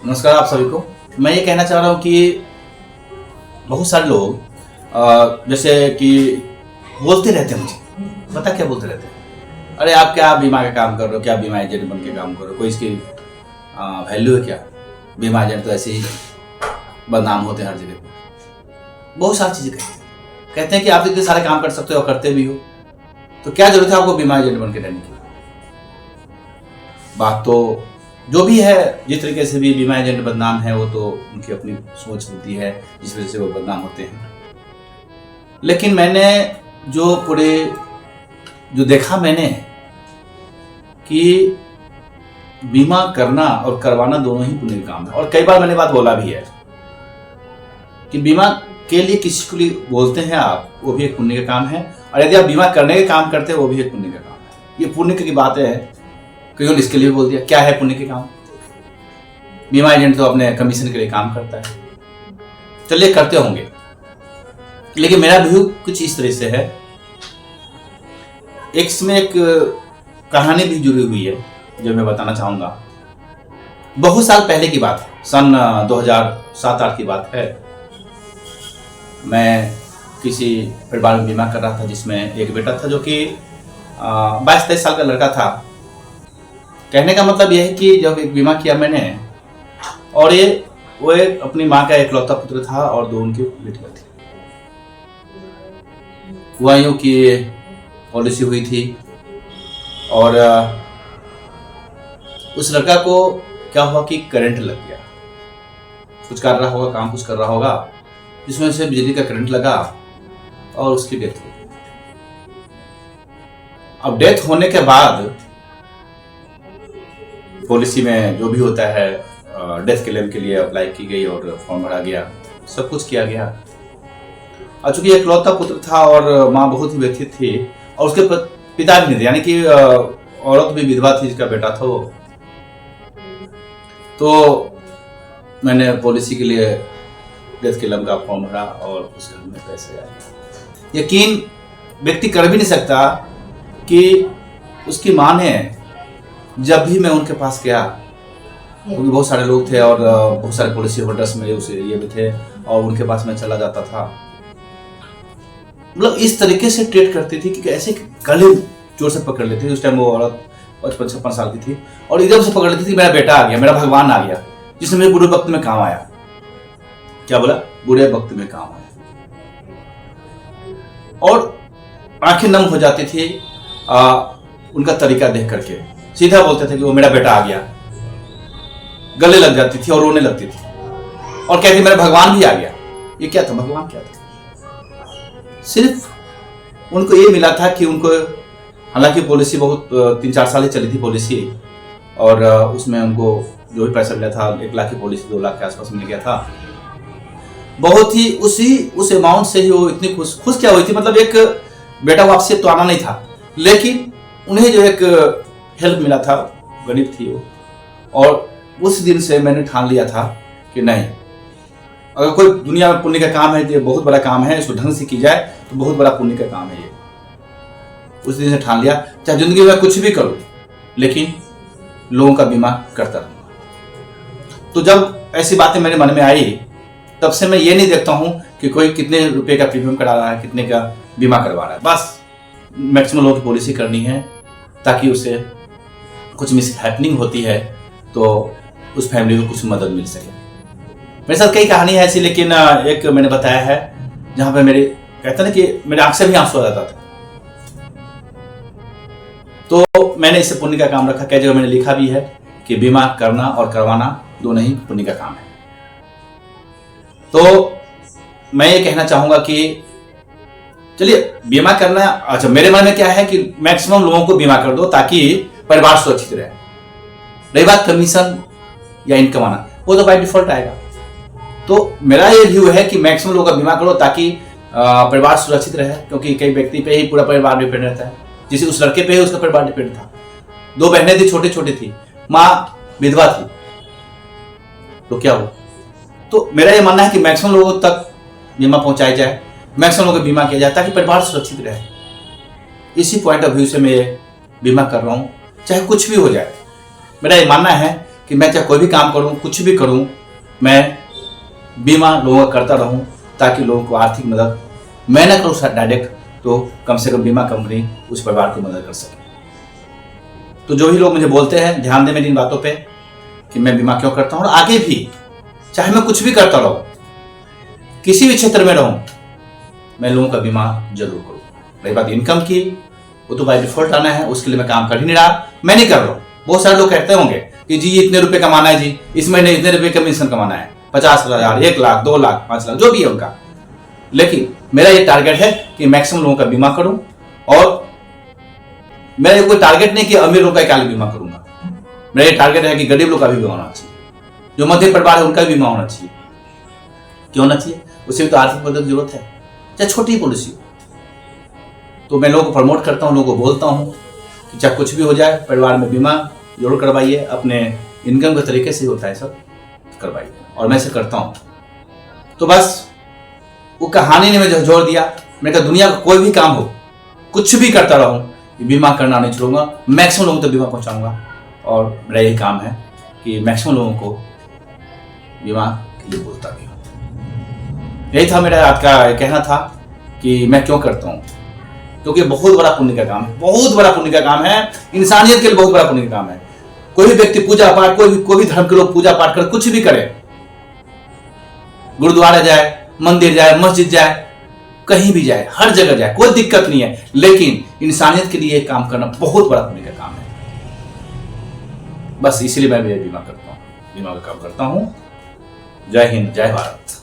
नमस्कार आप सभी को। मैं ये कहना चाह रहा हूँ कि बहुत सारे लोग जैसे कि बोलते रहते हैं, मुझे पता क्या बोलते रहते हैं, अरे आप क्या बीमा का काम कर रहे हो, क्या बीमा एजेंट बन के काम कर रहे हो, कोई इसकी वैल्यू है क्या, बीमा एजेंट तो ऐसे ही बदनाम होते हैं हर जगह पे। बहुत सारी चीज़ें कहते हैं कि आप इतने सारे काम कर सकते हो और करते भी हो, तो क्या जरूरत है आपको बीमा एजेंट बन के रहने की। बात तो जो भी है, जिस तरीके से भी बीमा एजेंट बदनाम है वो तो उनकी अपनी सोच होती है जिस वजह से वो बदनाम होते हैं। लेकिन मैंने जो देखा मैंने कि बीमा करना और करवाना दोनों ही पुण्य का काम है। और कई बार मैंने बात बोला भी है कि बीमा के लिए किसी को लिए बोलते हैं आप, वो भी एक पुण्य का काम है, और यदि आप बीमा करने का काम करते हैं वो भी एक पुण्य का काम है। ये पुण्य की बातें हैं, क्योंकि इसके लिए बोल दिया क्या है पुण्य के काम। बीमा एजेंट तो अपने कमीशन के लिए काम करता है, चलिए करते होंगे, लेकिन मेरा व्यू कुछ इस तरह से है। इसमें एक कहानी भी जुड़ी हुई है जो मैं बताना चाहूंगा। बहुत साल पहले की बात है, सन 2007-8 की बात है। मैं किसी परिवार में बीमा कर रहा था जिसमें एक बेटा था जो कि 22-23 साल का लड़का था। कहने का मतलब यह है कि जब एक बीमा किया मैंने, और वो अपनी माँ का इकलौता पुत्र था और 2 उनकी बेटियां थी। हुआ यूं कि पॉलिसी हुई थी और उस लड़का को क्या हुआ कि करंट लग गया। कुछ कर रहा होगा, काम कुछ कर रहा होगा, जिसमें से बिजली का करंट लगा और उसकी डेथ हो गई। अब डेथ होने के बाद पॉलिसी में जो भी होता है डेथ क्लेम के लिए अप्लाई की गई और फॉर्म भरा गया, सब कुछ किया गया। और चूंकि इकलौता पुत्र था और माँ बहुत ही व्यथित थी और उसके पिता भी नहीं थे, यानी कि औरत भी विधवा थी, जिसका बेटा था वो। तो मैंने पॉलिसी के लिए डेथ क्लेम का फॉर्म भरा और उस घर में पैसे आए। यकीन व्यक्ति कर भी नहीं सकता कि उसकी माँ ने, जब भी मैं उनके पास गया, क्योंकि बहुत सारे लोग थे और बहुत सारे पॉलिसी होल्डर्स मेरे उस एरिया में थे, और उनके पास मैं चला जाता था, मतलब इस तरीके से ट्रीट करती थी कि ऐसे गले जोर से पकड़ लेती थी। उस टाइम वो औरत 55-56 साल की थी और एकदम से पकड़ लेती थी, मेरा बेटा आ गया, मेरा भगवान आ गया, जिसने मेरे बुरे वक्त में काम आया। क्या बोला? बुरे वक्त में काम आया। और आंखें नम हो जाती थी उनका तरीका देख करके। सीधा बोलते थे कि वो मेरा बेटा आ गया, गले लग जाती थी और रोने लगती थी और कहती मेरा भगवान भी आ गया। ये क्या था? भगवान क्या था? सिर्फ उनको ये मिला था कि उनको, हालांकि पॉलिसी बहुत 3-4 साल ही चली थी पॉलिसी, और उसमें उनको जो भी पैसा मिला था, 1 लाख की पॉलिसी 2 लाख के आसपास मिल गया था। बहुत ही उस अमाउंट से ही वो इतनी खुश क्या हुई थी, मतलब एक बेटा वापसी तो आना नहीं था, लेकिन उन्हें जो एक हेल्प मिला था, गरीब थी वो। और उस दिन से मैंने ठान लिया था कि नहीं, अगर कोई दुनिया में पुण्य का काम है तो ये बहुत बड़ा काम है, इसको ढंग से की जाए तो बहुत बड़ा पुण्य का काम है ये। उस दिन से ठान लिया, चाहे जिंदगी में कुछ भी करूं, लेकिन लोगों का बीमा करता रहूंगा। तो जब ऐसी बातें मेरे मन में आई, तब से मैं ये नहीं देखता हूं कि कोई कितने रुपए का प्रीमियम करा रहा है, कितने का बीमा करवा रहा है। बस मैक्सिमम लोगों की पॉलिसी करनी है, ताकि उसे कुछ मिस हैपनिंग होती है तो उस फैमिली को कुछ मदद मिल सके। मेरे साथ कई कहानी है ऐसी, लेकिन एक मैंने बताया है जहां पे मेरे, कहते ना कि मेरे आंख से भी आंसू आ जाता था। तो मैंने इसे पुण्य का काम रखा। कई जगह मैंने लिखा भी है कि बीमा करना और करवाना दोनों ही पुण्य का काम है। तो मैं ये कहना चाहूंगा कि चलिए बीमा करना, अच्छा मेरे मन में क्या है कि मैक्सिमम लोगों को बीमा कर दो ताकि परिवार सुरक्षित रहे। रही बात कमीशन या इनकम आना, वो तो बाय डिफॉल्ट आएगा। तो मेरा ये व्यू है कि मैक्सिमम लोगों का बीमा करो ताकि परिवार सुरक्षित रहे, क्योंकि कई व्यक्ति पे ही पूरा परिवार डिपेंड रहता है। जैसे उस लड़के पे ही उसका परिवार डिपेंड था। 2 बहनें थी, छोटी छोटी थी, माँ विधवा थी, तो क्या हो। तो मेरा ये मानना है कि मैक्सिमम लोगों तक बीमा पहुंचाया जाए, मैक्सिमम लोगों का बीमा किया जाए ताकि परिवार सुरक्षित रहे। इसी पॉइंट ऑफ व्यू से मैं बीमा कर रहा हूं, चाहे कुछ भी हो जाए। मेरा ये मानना है कि कि मैं चाहे कोई भी काम करूं, कुछ भी करूं, मैं बीमा लोगों का करता रहूं, ताकि लोगों को आर्थिक मदद मैं ना करूं डायरेक्ट, तो कम से कम बीमा कंपनी उस परिवार को मदद कर सके। तो जो भी लोग मुझे बोलते हैं, ध्यान दें मेरी इन बातों पे कि मैं बीमा क्यों करता हूं, और आगे भी चाहे मैं कुछ भी करता रहूं, किसी भी क्षेत्र में रहूं, मैं लोगों का बीमा जरूर करूं। रही बात इनकम की, वो तो बाय डिफॉल्ट आना है, उसके लिए मैं काम कर ही नहीं रहा, मैं नहीं कर रहा हूं। बहुत सारे लोग कहते होंगे कि जी इतने रुपए कमाना है, जी इस महीने इतने रुपए कमीशन कमाना है, 50,000, 1 लाख, 2 लाख, 5 लाख, जो भी है उनका। लेकिन मेरा ये टारगेट है कि मैक्सिमम लोगों का बीमा करूं, और मेरा ये कोई टारगेट नहीं कि अमीर लोगों का क्या बीमा करूंगा। मेरा ये टारगेट है कि गरीब लोग का भी बीमा होना चाहिए, जो मध्यम परिवार है उनका भी बीमा होना चाहिए। क्यों होना चाहिए? उसे भी तो आर्थिक मदद की जरूरत है, चाहे छोटी पॉलिसी हो। तो मैं लोगों को प्रमोट करता हूँ, लोगों को बोलता हूँ कि चाहे कुछ भी हो जाए, परिवार में बीमा जरूर करवाइए, अपने इनकम के तरीके से होता है सब करवाइए, और मैं इसे करता हूँ। तो बस वो कहानी ने मुझे जोड़ दिया। मैंने कहा दुनिया का कोई भी काम हो, कुछ भी करता रहूं, बीमा करना नहीं छोड़ूंगा, मैक्सिमम लोगों तक बीमा पहुंचाऊंगा। और मेरा यही काम है कि मैक्सिमम लोगों को बीमा के लिए बोलता भी हूं। यही था मेरा आज का कहना था कि मैं क्यों करता हूं, क्योंकि बहुत बड़ा पुण्य का काम है, बहुत बड़ा पुण्य का काम है, इंसानियत के लिए बहुत बड़ा पुण्य का काम है। कोई भी व्यक्ति पूजा पाठ, कोई भी धर्म के लोग पूजा पाठ कर कुछ भी करे, गुरुद्वारा जाए, मंदिर जाए, मस्जिद जाए, कहीं भी जाए, हर जगह जाए, कोई दिक्कत नहीं है, लेकिन इंसानियत के लिए काम करना बहुत बड़ा पुण्य का काम है। बस इसलिए मैं बीमा करता हूं, बीमा का काम करता हूं। जय हिंद, जय भारत।